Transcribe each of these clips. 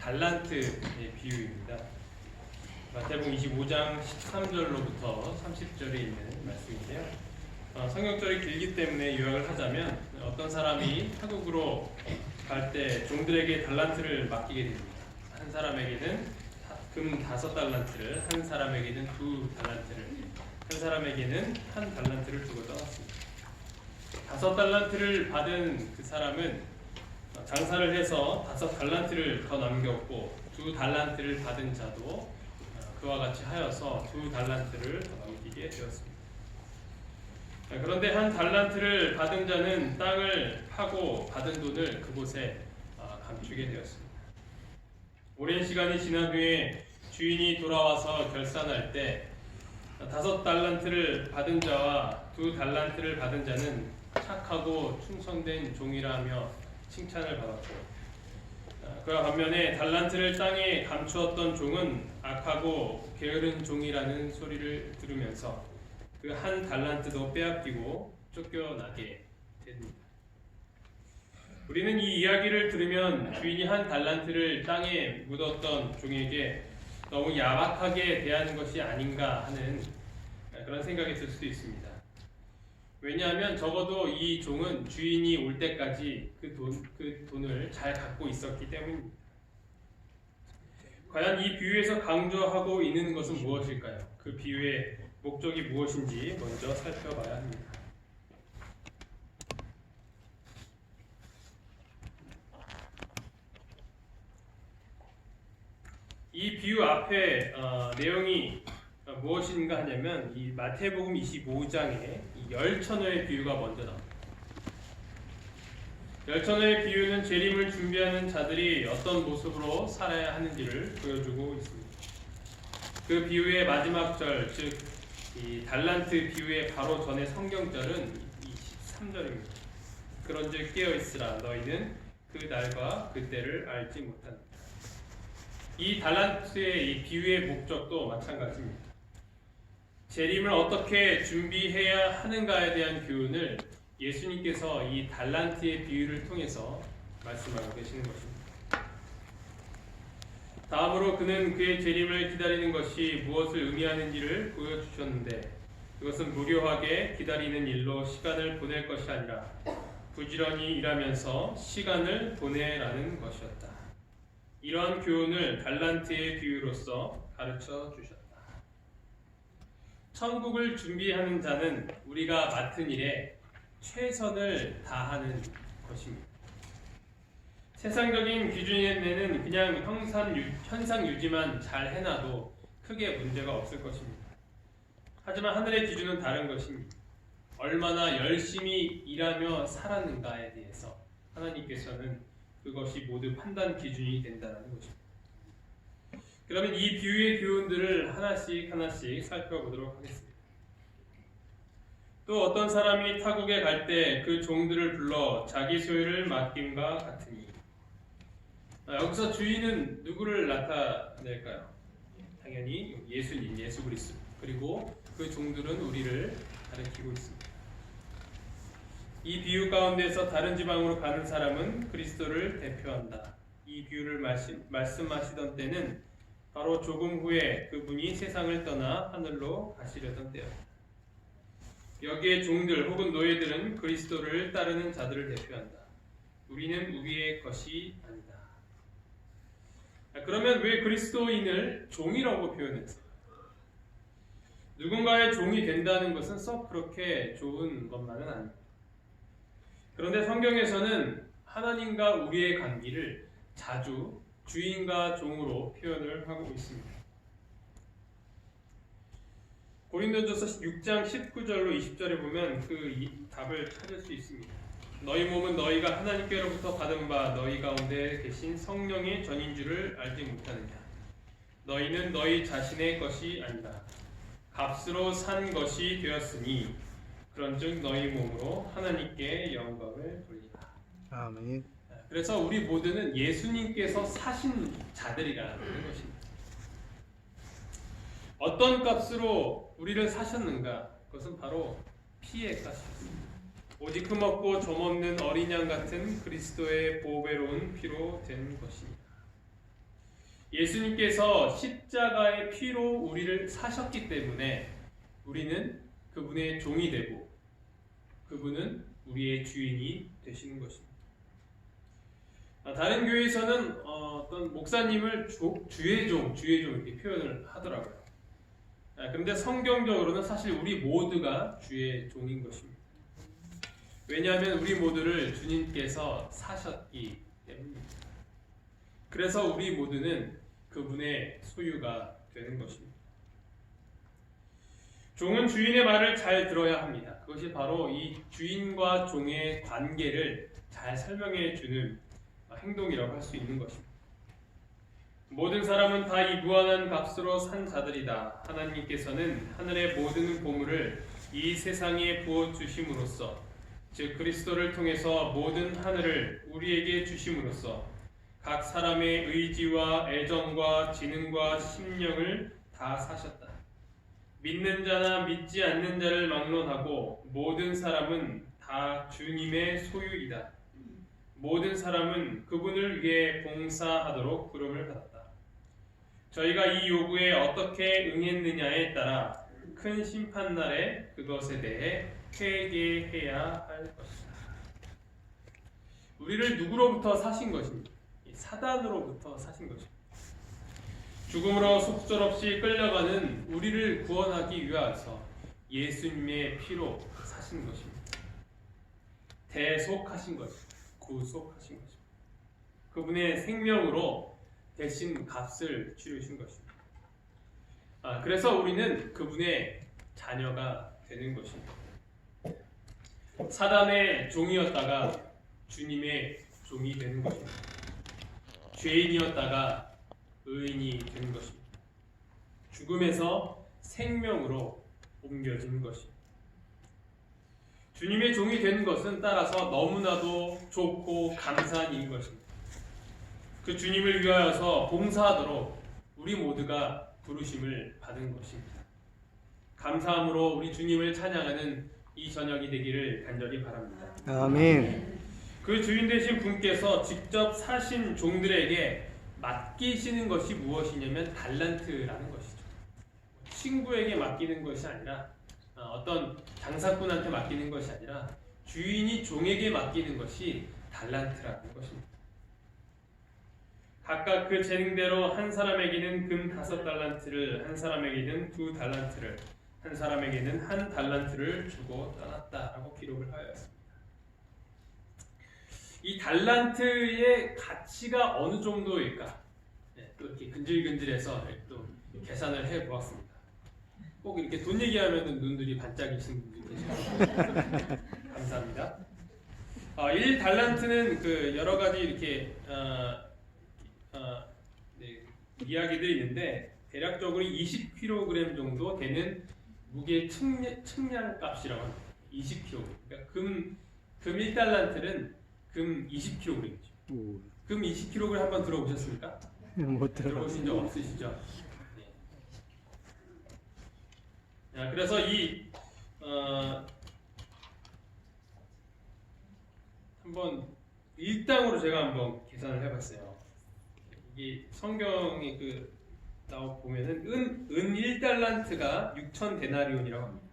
달란트의 비유입니다. 마태복음 25장 13절로부터 30절에 있는 말씀인데요. 성경절이 길기 때문에 요약을 하자면 어떤 사람이 타국으로 갈 때 종들에게 달란트를 맡기게 됩니다. 한 사람에게는 금 5달란트를, 한 사람에게는 2달란트를, 한 사람에게는 1달란트를 주고 떠났습니다. 5달란트를 받은 그 사람은 장사를 해서 5달란트를 더 남겼고 2달란트를 받은 자도 그와 같이 하여서 2달란트를 더 남기게 되었습니다. 그런데 1달란트를 받은 자는 땅을 파고 받은 돈을 그곳에 감추게 되었습니다. 오랜 시간이 지난 후에 주인이 돌아와서 결산할 때 5달란트를 받은 자와 2달란트를 받은 자는 착하고 충성된 종이라며 칭찬을 받았고, 그와 반면에 달란트를 땅에 감추었던 종은 악하고 게으른 종이라는 소리를 들으면서 그 1달란트도 빼앗기고 쫓겨나게 됩니다. 우리는 이 이야기를 들으면 주인이 1달란트를 땅에 묻었던 종에게 너무 야박하게 대하는 것이 아닌가 하는 그런 생각이 들 수도 있습니다. 왜냐하면 적어도 이 종은 주인이 올 때까지 그 돈을 잘 갖고 있었기 때문입니다. 과연 이 비유에서 강조하고 있는 것은 무엇일까요? 그 비유의 목적이 무엇인지 먼저 살펴봐야 합니다. 이 비유 앞에 내용이 무엇인가 하냐면 이 마태복음 25장에 열처녀의 비유가 먼저 나옵니다. 열처녀의 비유는 재림을 준비하는 자들이 어떤 모습으로 살아야 하는지를 보여주고 있습니다. 그 비유의 마지막 절, 즉 이 달란트 비유의 바로 전의 성경절은 13절입니다. 그런즉 깨어있으라 너희는 그 날과 그 때를 알지 못한다. 이 달란트의 이 비유의 목적도 마찬가지입니다. 재림을 어떻게 준비해야 하는가에 대한 교훈을 예수님께서 이 달란트의 비유를 통해서 말씀하고 계시는 것입니다. 다음으로 그는 그의 재림을 기다리는 것이 무엇을 의미하는지를 보여주셨는데 그것은 무료하게 기다리는 일로 시간을 보낼 것이 아니라 부지런히 일하면서 시간을 보내라는 것이었다. 이러한 교훈을 달란트의 비유로서 가르쳐 주셨다. 천국을 준비하는 자는 우리가 맡은 일에 최선을 다하는 것입니다. 세상적인 기준에는 그냥 현상 유지만 잘 해놔도 크게 문제가 없을 것입니다. 하지만 하늘의 기준은 다른 것입니다. 얼마나 열심히 일하며 살았는가에 대해서 하나님께서는 그것이 모두 판단 기준이 된다는 것입니다. 그러면 이 비유의 교훈들을 하나씩 살펴보도록 하겠습니다. 또 어떤 사람이 타국에 갈 때 그 종들을 불러 자기 소유를 맡김과 같으니 여기서 주인은 누구를 나타낼까요? 당연히 예수님, 예수 그리스도. 그리고 그 종들은 우리를 가리키고 있습니다. 이 비유 가운데서 다른 지방으로 가는 사람은 그리스도를 대표한다. 이 비유를 말씀하시던 때는 바로 조금 후에 그분이 세상을 떠나 하늘로 가시려던 때였다. 여기에 종들 혹은 노예들은 그리스도를 따르는 자들을 대표한다. 우리는 우리의 것이 아니다. 그러면 왜 그리스도인을 종이라고 표현했어요? 누군가의 종이 된다는 것은 썩 그렇게 좋은 것만은 아닙니다. 그런데 성경에서는 하나님과 우리의 관계를 자주 주인과 종으로 표현을 하고 있습니다. 고린도전서 6장 19절로 20절에 보면 그 답을 찾을 수 있습니다. 너희 몸은 너희가 하나님께로부터 받은 바 너희 가운데 계신 성령의 전인 줄을 알지 못하느냐. 너희는 너희 자신의 것이 아니다. 값으로 산 것이 되었으니 그런즉 너희 몸으로 하나님께 영광을 돌리라. 아멘. 그래서 우리 모두는 예수님께서 사신 자들이라는 것입니다. 어떤 값으로 우리를 사셨는가? 그것은 바로 피의 값이었습니다. 오직 흠없고 점없는 어린 양 같은 그리스도의 보배로운 피로 된 것입니다. 예수님께서 십자가의 피로 우리를 사셨기 때문에 우리는 그분의 종이 되고 그분은 우리의 주인이 되시는 것입니다. 다른 교회에서는 어떤 목사님을 주의 종 이렇게 표현을 하더라고요. 그런데 성경적으로는 사실 우리 모두가 주의 종인 것입니다. 왜냐하면 우리 모두를 주님께서 사셨기 때문입니다. 그래서 우리 모두는 그분의 소유가 되는 것입니다. 종은 주인의 말을 잘 들어야 합니다. 그것이 바로 이 주인과 종의 관계를 잘 설명해 주는 행동이라고 할 수 있는 것입니다. 모든 사람은 다 이 무한한 값으로 산 자들이다. 하나님께서는 하늘의 모든 보물을 이 세상에 부어 주심으로써, 즉 그리스도를 통해서 모든 하늘을 우리에게 주심으로써 각 사람의 의지와 애정과 지능과 심령을 다 사셨다. 믿는 자나 믿지 않는 자를 막론하고 모든 사람은 다 주님의 소유이다. 모든 사람은 그분을 위해 봉사하도록 부름을 받았다. 저희가 이 요구에 어떻게 응했느냐에 따라 큰 심판날에 그것에 대해 회개해야 할 것이다. 우리를 누구로부터 사신 것입니까? 사단으로부터 사신 것입니다. 죽음으로 속절없이 끌려가는 우리를 구원하기 위하여서 예수님의 피로 사신 것입니다. 대속하신 것입니다. 구속하신 것입니다. 그분의 생명으로 대신 값을 치르신 것입니다. 그래서 우리는 그분의 자녀가 되는 것입니다. 사단의 종이었다가 주님의 종이 되는 것입니다. 죄인이었다가 의인이 되는 것입니다. 죽음에서 생명으로 옮겨지는 것입니다. 주님의 종이 되는 것은 따라서 너무나도 좋고 감사한 일인 것입니다. 그 주님을 위하여서 봉사하도록 우리 모두가 부르심을 받은 것입니다. 감사함으로 우리 주님을 찬양하는 이 저녁이 되기를 간절히 바랍니다. 아멘. 그 주인 되신 분께서 직접 사신 종들에게 맡기시는 것이 무엇이냐면 달란트라는 것이죠. 친구에게 맡기는 것이 아니라 어떤 장사꾼한테 맡기는 것이 아니라 주인이 종에게 맡기는 것이 달란트라는 것입니다. 각각 그 재능대로 한 사람에게는 금 5달란트를, 한 사람에게는 2달란트를, 한 사람에게는 1달란트를 주고 떠났다라고 기록을 하였습니다. 이 달란트의 가치가 어느 정도일까? 또 이렇게 근질근질해서 또 계산을 해보았습니다. 꼭 이렇게 돈 얘기하면 눈들이 반짝이시는 분들이 계시죠. 감사합니다. 1달란트는 그 여러 가지 이렇게 이야기들이 있는데 대략적으로 20kg 정도 되는 무게 측량값이라고 합니다. 20kg. 그러니까 금 1달란트는 금 20kg이죠. 금 20kg 한번 들어보셨습니까? 못 들어보신 적 없으시죠? 네. 그래서 한번 일당으로 제가 한번 계산을 해봤어요. 이게 성경에 보면은 은 1달란트가 6,000데나리온이라고 합니다.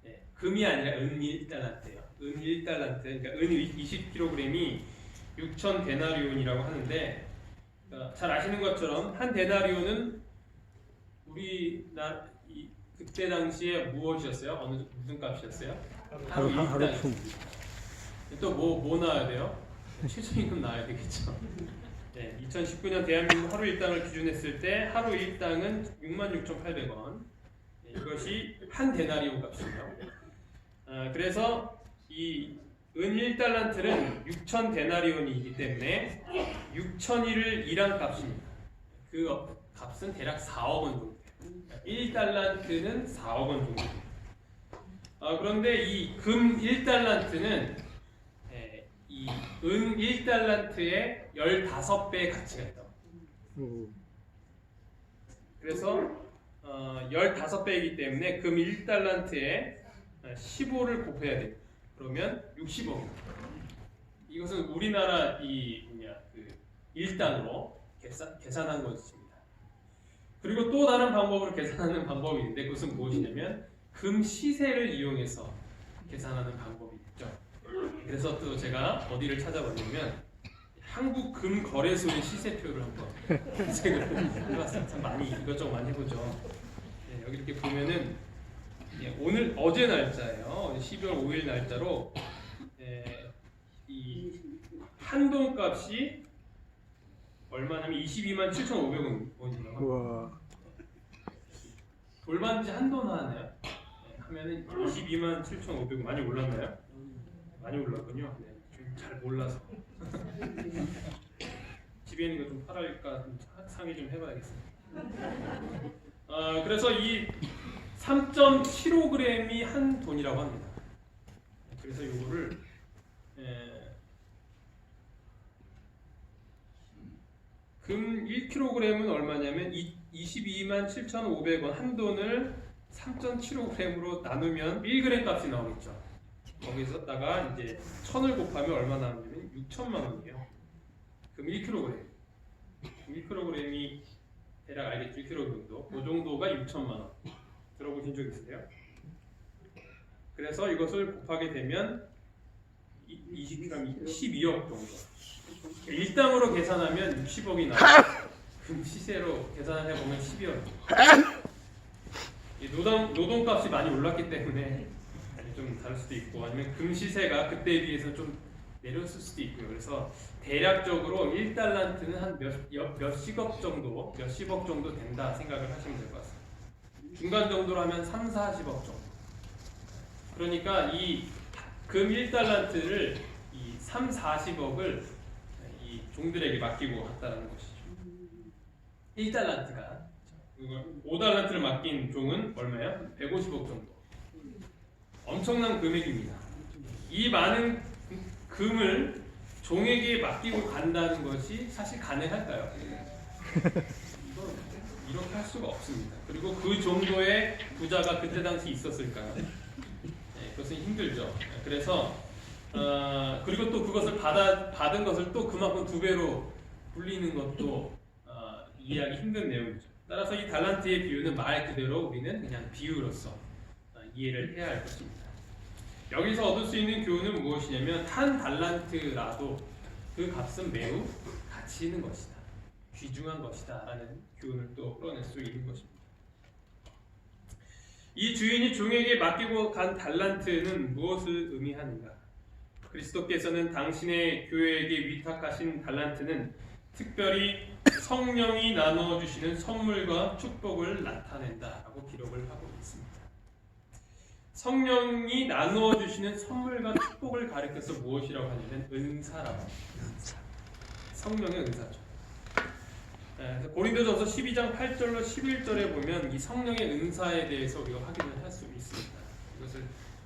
네, 금이 아니라 은 1달란트예요. 은 1달란트, 그러니까 은 20kg이 6,000데나리온이라고 하는데, 잘 아시는 것처럼 한 데나리온은 그때 당시에 무엇이었어요? 무슨 값이었어요? 하루 일당. 또 뭐 나와야 돼요? 최저임금 나와야 되겠죠. 네, 2019년 대한민국 하루 일당을 기준했을 때 하루 일당은 66,800원. 네, 이것이 한 데나리온 값이에요. 그래서 이 은 1달란트는 6,000데나리온이기 때문에 6,000일을 일한 값입니다. 그 값은 대략 4억 원 정도 돼요. 1달란트는 4억 원 정도 됩니다. 그런데 이 금 1달란트는 이 은 1달란트의 15배의 가치가 있다고. 그래서 15배이기 때문에 금 1달란트에 15를 곱해야 돼요. 그러면 60억입니다. 이것은 우리나라 일당으로 계산한 것입니다. 그리고 또 다른 방법으로 계산하는 방법이 있는데 그것은 무엇이냐면 금 시세를 이용해서 계산하는 방법이 있죠. 그래서 또 제가 어디를 찾아봤냐면 한국금거래소의 시세표를 한번 검색을 해봤어요. 참 많이 이것저것 많이 해보죠. 네, 여기 이렇게 보면은 오늘 어제 날짜예요. 12월 5일 날짜로 이 한돈 값이 얼마냐면 22만 7,500원이라고 합니다. 돌반지 한돈 하나요? 하면은 22만 7,500원 많이 올랐나요? 많이 올랐군요. 네, 좀 잘 몰라서 집에 있는 거 좀 팔아릴까 좀 상의 좀 해봐야겠습니다. 그래서 이 3.75g이 한 돈이라고 합니다. 그래서 이거를 금 1kg은 얼마냐면 22만 7,500원 한 돈을 3.75g으로 나누면 1g 값이 나오겠죠. 거기서다가 이제 1000을 곱하면 얼마 나오냐면 6천만 원이에요. 금 1kg. 1kg이 대략 알겠죠? 1kg 정도. 그 정도가 6천만 원. 들어보신 적 있으세요? 그래서 이것을 곱하게 되면 20g 12억 정도. 일당으로 계산하면 60억이 나와요. 금 시세로 계산을 해보면 12억. 노동값이 많이 올랐기 때문에 좀 다를 수도 있고 아니면 금 시세가 그때에 비해서 좀 내렸을 수도 있고요. 그래서 대략적으로 1달란트는 한 몇십억 정도 된다 생각을 하시면 될 것 같습니다. 중간 정도로 하면 3, 40억 정도. 그러니까 이 금 1달란트를 이 3, 40억을 이 종들에게 맡기고 갔다는 것이죠. 1달란트가 5달란트를 맡긴 종은 얼마야? 150억 정도. 엄청난 금액입니다. 이 많은 금을 종에게 맡기고 간다는 것이 사실 가능할까요? 이렇게 할 수가 없습니다. 그리고 그 정도의 부자가 그때 당시 있었을까요? 네, 그것은 힘들죠. 그래서 그리고 또 그것을 받은 것을 또 그만큼 2배로 불리는 것도 이해하기 힘든 내용이죠. 따라서 이 달란트의 비유는 말 그대로 우리는 그냥 비유로서 이해를 해야 할 것입니다. 여기서 얻을 수 있는 교훈은 무엇이냐면 한 달란트라도 그 값은 매우 가치 있는 것이다. 귀중한 것이다 라는 교훈을 또 끌어낼 수 있는 것입니다. 이 주인이 종에게 맡기고 간 달란트는 무엇을 의미하는가? 그리스도께서는 당신의 교회에게 위탁하신 달란트는 특별히 성령이 나누어 주시는 선물과 축복을 나타낸다라고 기록을 하고 있습니다. 성령이 나누어 주시는 선물과 축복을 가리켜서 무엇이라고 하냐면 은사라고 합니다. 성령의 은사죠. 그래서 고린도전서 12장 8절로 11절에 보면 이 성령의 은사에 대해서 우리가 확인을 할 수 있습니다. 이것을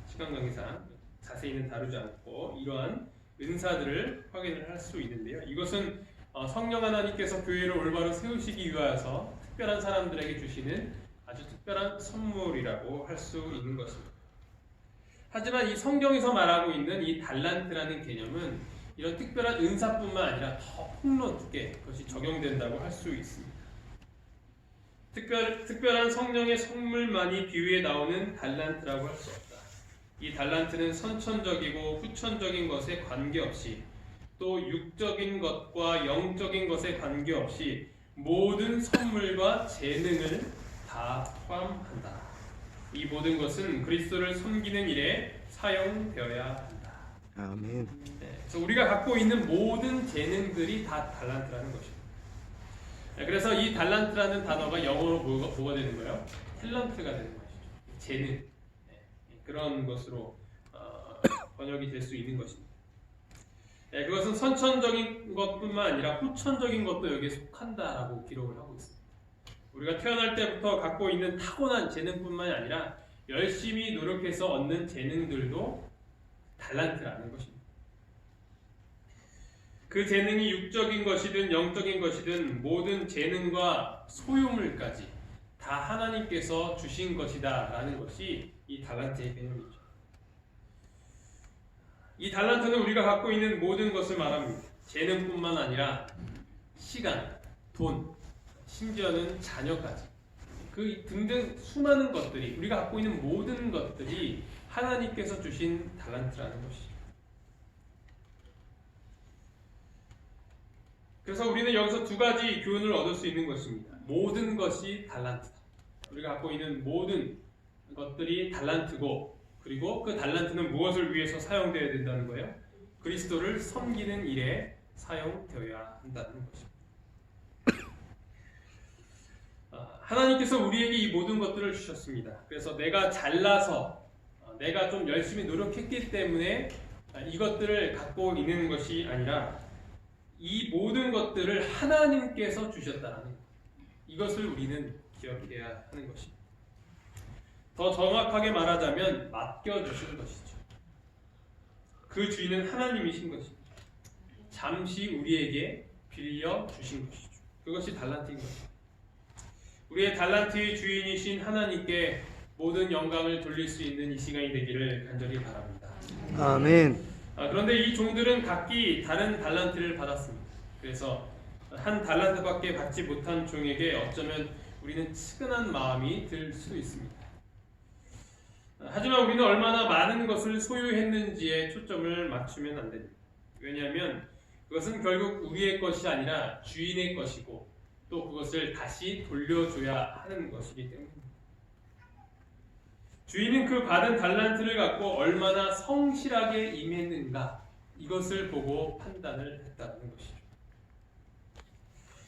시간 관계상 자세히는 다루지 않고 이러한 은사들을 확인을 할 수 있는데요. 이것은 성령 하나님께서 교회를 올바로 세우시기 위하여서 특별한 사람들에게 주시는 아주 특별한 선물이라고 할 수 있는 것입니다. 하지만 이 성경에서 말하고 있는 이 달란트라는 개념은 이런 특별한 은사뿐만 아니라 더 폭넓게 그것이 적용된다고 할 수 있습니다. 특별한 성령의 선물만이 비유에 나오는 달란트라고 할 수 없다. 이 달란트는 선천적이고 후천적인 것에 관계없이 또 육적인 것과 영적인 것에 관계없이 모든 선물과 재능을 다 포함한다. 이 모든 것은 그리스도를 섬기는 일에 사용되어야 한다. 아멘. 네, 그래서 우리가 갖고 있는 모든 재능들이 다 달란트라는 것입니다. 네, 그래서 이 달란트라는 단어가 영어로 뭐가 되는 거예요? 탤런트가 되는 것이죠. 재능. 네, 그런 것으로 번역이 될 수 있는 것입니다. 네, 그것은 선천적인 것뿐만 아니라 후천적인 것도 여기에 속한다라고 기록을 하고 있습니다. 우리가 태어날 때부터 갖고 있는 타고난 재능뿐만 아니라 열심히 노력해서 얻는 재능들도 달란트라는 것입니다. 그 재능이 육적인 것이든 영적인 것이든 모든 재능과 소유물까지 다 하나님께서 주신 것이다 라는 것이 이 달란트의 개념이죠. 이 달란트는 우리가 갖고 있는 모든 것을 말합니다. 재능뿐만 아니라 시간, 돈, 심지어는 자녀까지 그 등등 수많은 것들이 우리가 갖고 있는 모든 것들이 하나님께서 주신 달란트라는 것이죠. 그래서 우리는 여기서 두 가지 교훈을 얻을 수 있는 것입니다. 모든 것이 달란트다. 우리가 갖고 있는 모든 것들이 달란트고, 그리고 그 달란트는 무엇을 위해서 사용되어야 된다는 거예요? 그리스도를 섬기는 일에 사용되어야 한다는 것입니다. 하나님께서 우리에게 이 모든 것들을 주셨습니다. 그래서 내가 잘나서 내가 좀 열심히 노력했기 때문에 이것들을 갖고 있는 것이 아니라 이 모든 것들을 하나님께서 주셨다는 것, 이것을 우리는 기억해야 하는 것입니다. 더 정확하게 말하자면 맡겨주신 것이죠. 그 주인은 하나님이신 것입니다. 잠시 우리에게 빌려주신 것이죠. 그것이 달란트인 것입니다. 우리의 달란트의 주인이신 하나님께 모든 영광을 돌릴 수 있는 이 시간이 되기를 간절히 바랍니다. 아멘. 그런데 이 종들은 각기 다른 달란트를 받았습니다. 그래서 한 달란트밖에 받지 못한 종에게 어쩌면 우리는 측은한 마음이 들 수도 있습니다. 하지만 우리는 얼마나 많은 것을 소유했는지에 초점을 맞추면 안 됩니다. 왜냐하면 그것은 결국 우리의 것이 아니라 주인의 것이고, 또 그것을 다시 돌려줘야 하는 것이기 때문입니다. 주인은 그 받은 달란트를 갖고 얼마나 성실하게 임했는가, 이것을 보고 판단을 했다는 것이죠.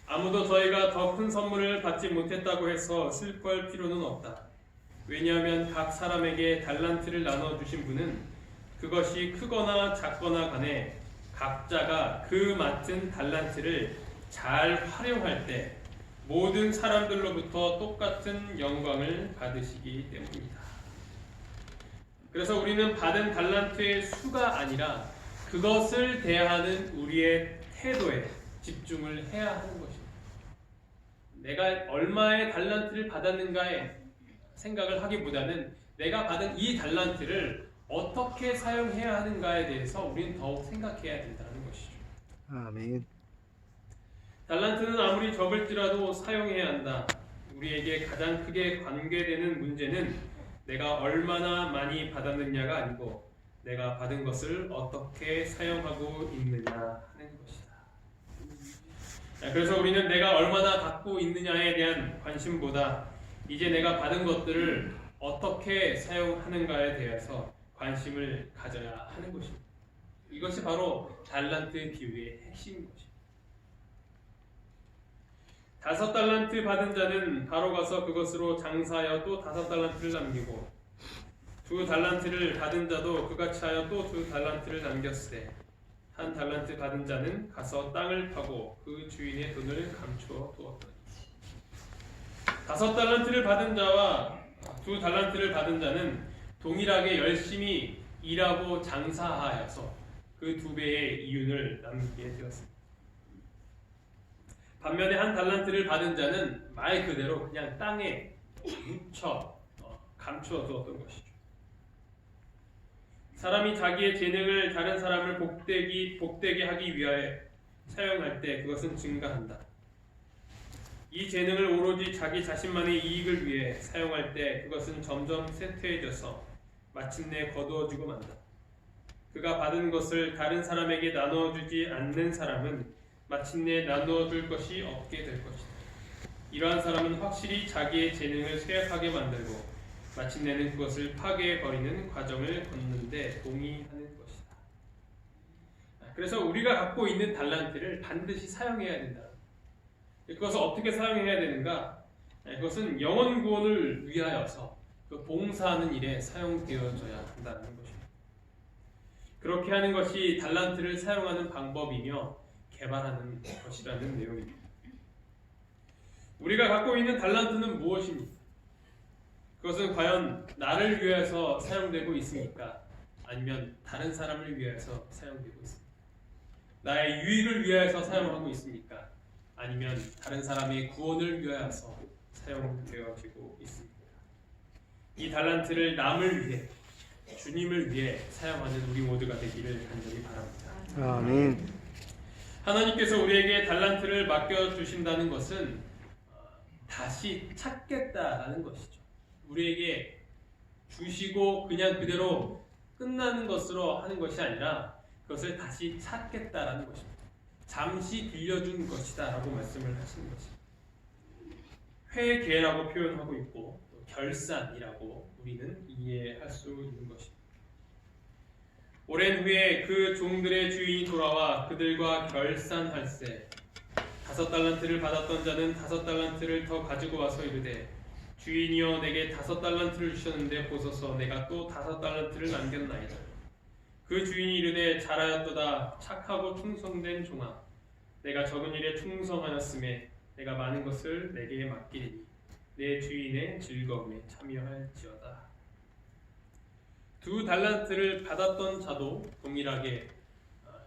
아무도 저희가 더 큰 선물을 받지 못했다고 해서 슬퍼할 필요는 없다. 왜냐하면 각 사람에게 달란트를 나눠주신 분은 그것이 크거나 작거나 간에 각자가 그 맡은 달란트를 잘 활용할 때 모든 사람들로부터 똑같은 영광을 받으시기 때문입니다. 그래서 우리는 받은 달란트의 수가 아니라 그것을 대하는 우리의 태도에 집중을 해야 하는 것입니다. 내가 얼마의 달란트를 받았는가에 생각을 하기보다는 내가 받은 이 달란트를 어떻게 사용해야 하는가에 대해서 우리는 더욱 생각해야 된다는 것이죠. 아멘. 달란트는 아무리 적을지라도 사용해야 한다. 우리에게 가장 크게 관계되는 문제는 내가 얼마나 많이 받았느냐가 아니고 내가 받은 것을 어떻게 사용하고 있느냐 하는 것이다. 그래서 우리는 내가 얼마나 갖고 있느냐에 대한 관심보다 이제 내가 받은 것들을 어떻게 사용하는가에 대해서 관심을 가져야 하는 것입니다. 이것이 바로 달란트 비유의 핵심인 것입니다. 5달란트 받은 자는 바로 가서 그것으로 장사하여 또 5달란트를 남기고, 2달란트를 받은 자도 그같이 하여 또 2달란트를 남겼으되, 1달란트 받은 자는 가서 땅을 파고 그 주인의 돈을 감추어 두었더니, 5달란트를 받은 자와 2달란트를 받은 자는 동일하게 열심히 일하고 장사하여서 그 2배의 이윤을 남기게 되었습니다. 반면에 1달란트를 받은 자는 말 그대로 그냥 땅에 묻혀 감추어 두었던 것이죠. 사람이 자기의 재능을 다른 사람을 복되게 하기 위하여 사용할 때 그것은 증가한다. 이 재능을 오로지 자기 자신만의 이익을 위해 사용할 때 그것은 점점 쇠퇴해져서 마침내 거두어지고 만다. 그가 받은 것을 다른 사람에게 나누어주지 않는 사람은 마침내 나누어줄 것이 없게 될 것이다. 이러한 사람은 확실히 자기의 재능을 쇠약하게 만들고 마침내는 그것을 파괴해버리는 과정을 걷는데 동의하는 것이다. 그래서 우리가 갖고 있는 달란트를 반드시 사용해야 된다. 그것을 어떻게 사용해야 되는가? 그것은 영혼 구원을 위하여서 그 봉사하는 일에 사용되어져야 한다는 것입니다. 그렇게 하는 것이 달란트를 사용하는 방법이며 개발하는 것이라는 내용입니다. 우리가 갖고 있는 달란트는 무엇입니까? 그것은 과연 나를 위해서 사용되고 있습니까? 아니면 다른 사람을 위해서 사용되고 있습니까? 나의 유익을 위해서 사용하고 있습니까? 아니면 다른 사람의 구원을 위하여서 사용되어지고 있습니까? 이 달란트를 남을 위해, 주님을 위해 사용하는 우리 모두가 되기를 간절히 바랍니다. 아멘. 하나님께서 우리에게 달란트를 맡겨주신다는 것은 다시 찾겠다라는 것이죠. 우리에게 주시고 그냥 그대로 끝나는 것으로 하는 것이 아니라 그것을 다시 찾겠다라는 것입니다. 잠시 빌려준 것이다라고 말씀을 하시는 것입니다. 회개라고 표현하고 있고 또 결산이라고 우리는 이해할 수 있는 것입니다. 오랜 후에 그 종들의 주인이 돌아와 그들과 결산할세 5달란트를 받았던 자는 5달란트를 더 가지고 와서 이르되 주인이여 내게 5달란트를 주셨는데 보소서 내가 또 5달란트를 남겼나이다. 그 주인이 이르되 잘하였도다 착하고 충성된 종아 내가 적은 일에 충성하였음에 내가 많은 것을 내게 맡기리니 내 주인의 즐거움에 참여할지어다. 2달란트를 받았던 자도 동일하게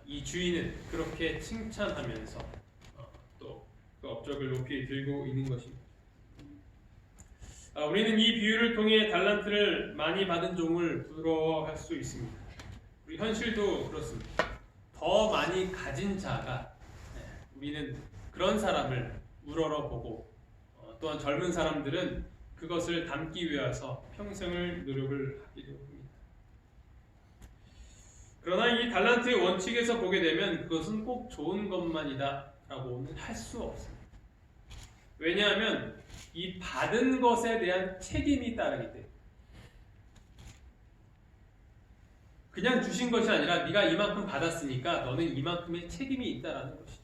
이 주인은 그렇게 칭찬하면서 또 그 업적을 높이 들고 있는 것입니다. 우리는 이 비유를 통해 달란트를 많이 받은 종을 부러워할 수 있습니다. 우리 현실도 그렇습니다. 더 많이 가진 자가 우리는 그런 사람을 우러러보고 또한 젊은 사람들은 그것을 담기 위해서 평생을 노력을 하기도 합니다. 그러나 이 달란트의 원칙에서 보게 되면 그것은 꼭 좋은 것만이다 라고는 할 수 없습니다. 왜냐하면 이 받은 것에 대한 책임이 따르기 때문에 그냥 주신 것이 아니라 네가 이만큼 받았으니까 너는 이만큼의 책임이 있다라는 것이죠.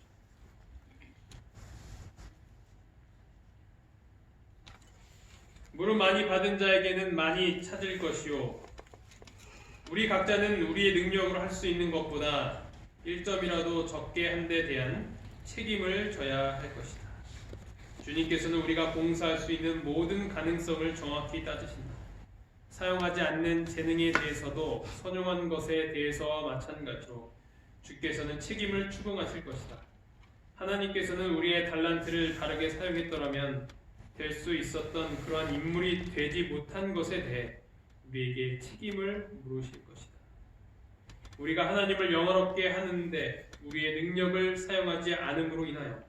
물은 많이 받은 자에게는 많이 찾을 것이요 우리 각자는 우리의 능력으로 할 수 있는 것보다 1점이라도 적게 한 데 대한 책임을 져야 할 것이다. 주님께서는 우리가 봉사할 수 있는 모든 가능성을 정확히 따지신다. 사용하지 않는 재능에 대해서도 선용한 것에 대해서와 마찬가지로 주께서는 책임을 추궁하실 것이다. 하나님께서는 우리의 달란트를 다르게 사용했더라면 될 수 있었던 그러한 인물이 되지 못한 것에 대해 우리에게 책임을 물으실 것이다. 우리가 하나님을 영화롭게 하는데 우리의 능력을 사용하지 않음으로 인하여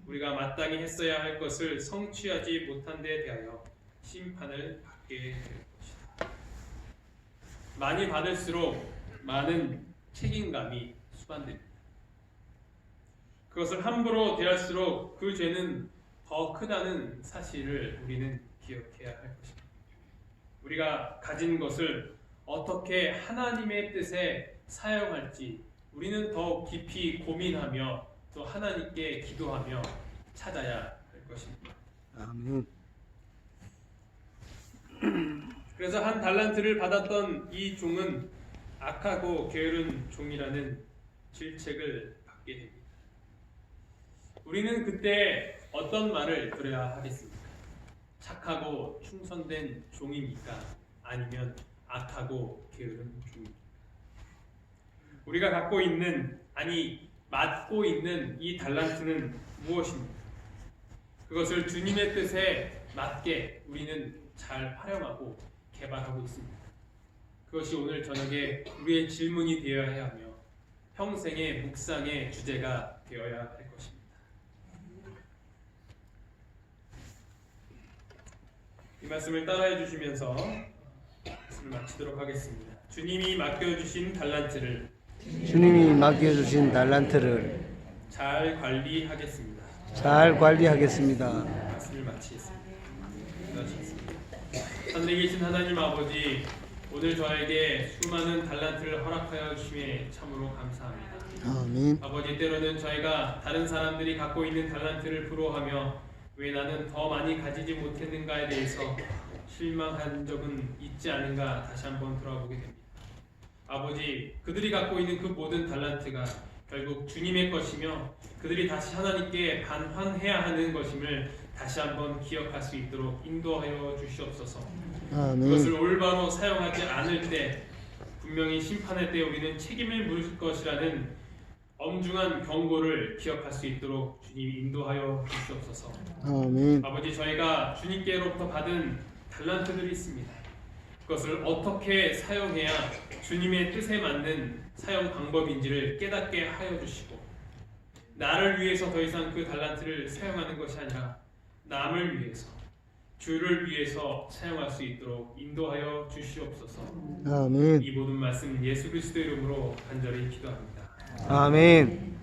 우리가 마땅히 했어야 할 것을 성취하지 못한 데 대하여 심판을 받게 될 것이다. 많이 받을수록 많은 책임감이 수반됩니다. 그것을 함부로 대할수록 그 죄는 더 크다는 사실을 우리는 기억해야 할 것입니다. 우리가 가진 것을 어떻게 하나님의 뜻에 사용할지 우리는 더 깊이 고민하며 또 하나님께 기도하며 찾아야 할 것입니다. 아멘. 그래서 한 달란트를 받았던 이 종은 악하고 게으른 종이라는 질책을 받게 됩니다. 우리는 그때 어떤 말을 들어야 하겠습니까? 착하고 충성된 종입니까? 아니면 악하고 게으른 종입니까? 우리가 갖고 있는 맡고 있는 이 달란트는 무엇입니까? 그것을 주님의 뜻에 맞게 우리는 잘 활용하고 개발하고 있습니다. 그것이 오늘 저녁에 우리의 질문이 되어야 하며 평생의 묵상의 주제가 되어야 할 것입니다. 이 말씀을 따라해 주시면서 말씀을 마치도록 하겠습니다. 주님이 맡겨주신 달란트를 잘 관리하겠습니다. 말씀을 마치겠습니다. 기도하시겠습니다. 하늘에 계신 하나님 아버지, 오늘 저에게 수많은 달란트를 허락하여 주심에 참으로 감사합니다. 아멘. 아버지, 때로는 저희가 다른 사람들이 갖고 있는 달란트를 부러워하며 왜 나는 더 많이 가지지 못했는가에 대해서 실망한 적은 있지 않은가 다시 한번 돌아보게 됩니다. 아버지, 그들이 갖고 있는 그 모든 달란트가 결국 주님의 것이며 그들이 다시 하나님께 반환해야 하는 것임을 다시 한번 기억할 수 있도록 인도하여 주시옵소서. 아멘. 그것을 올바로 사용하지 않을 때 분명히 심판할 때 우리는 책임을 물을 것이라는 엄중한 경고를 기억할 수 있도록 주님이 인도하여 주시옵소서. 아멘. 아버지, 저희가 주님께로부터 받은 달란트들이 있습니다. 그것을 어떻게 사용해야 주님의 뜻에 맞는 사용 방법인지를 깨닫게 하여 주시고 나를 위해서 더 이상 그 달란트를 사용하는 것이 아니라 남을 위해서 주를 위해서 사용할 수 있도록 인도하여 주시옵소서. 아멘. 이 모든 말씀 예수 그리스도의 이름으로 간절히 기도합니다. 아멘.